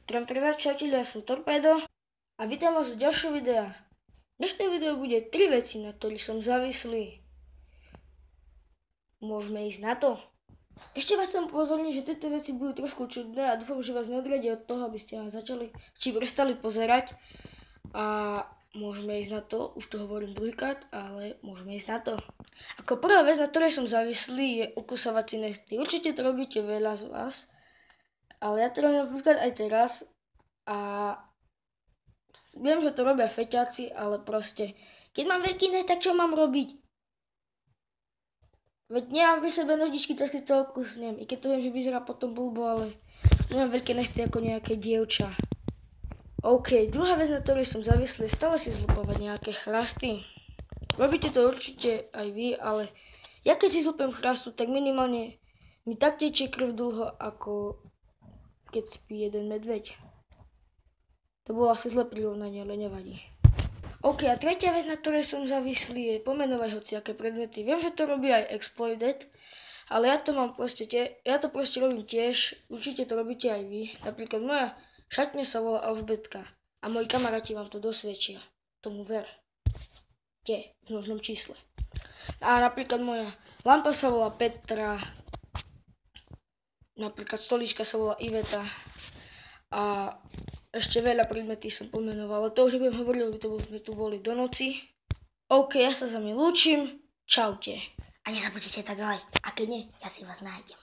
Čaute, ja som Torpedo a vítam vás v ďalšom videa. Dnešné video bude 3 veci, na ktorých som závislý. Môžeme ísť na to. Ešte vás chcem upozorniť, že tieto veci budú trošku čudné a dúfam, že vás neodradia od toho, aby ste nás prestali pozerať. A môžeme ísť na to, už to hovorím druhýkrát, ale môžeme ísť na to. Ako prvá vec, na ktorej som závislý, je ukusovací nechty. Určite to robíte veľa z vás. Ale ja to robím napríklad aj teraz a viem, že to robia feťáci, ale proste, keď mám veľký necht, tak čo mám robiť? Veď nemám pri sebe nožničky, tak si to okusnem, i keď to viem, že vyzerá potom blbo, ale nemám veľké nechty ako nejaké dievča. OK, druhá vec, na ktorej som závislý, je stále si zlupovať nejaké chrasty. Robíte to určite aj vy, ale ja keď si zlupem chrastu, tak minimálne mi tak tečie krv dlho, ako keď spí jeden medveď. To bolo asi zlé prirovnanie, ale nevadí. OK, a tretia vec, na ktorej som závislý, je pomenovať hociaké predmety. Viem, že to robí aj Exploited, ale ja to proste robím tiež, určite to robíte aj vy. Napríklad moja šatňa sa volá Alžbetka a moji kamaráti vám to dosvedčia. Tomu ver. V množnom čísle. A napríklad moja lampa sa volá Petra, napríklad stolička sa volá Iveta a ešte veľa predmetí som pomenoval, ale to už nebudem hovoriť, lebo to sme tu boli do noci. OK, ja sa s vami lúčim, čaute. A nezabudnite dať like, a keď nie, ja si vás nájdem.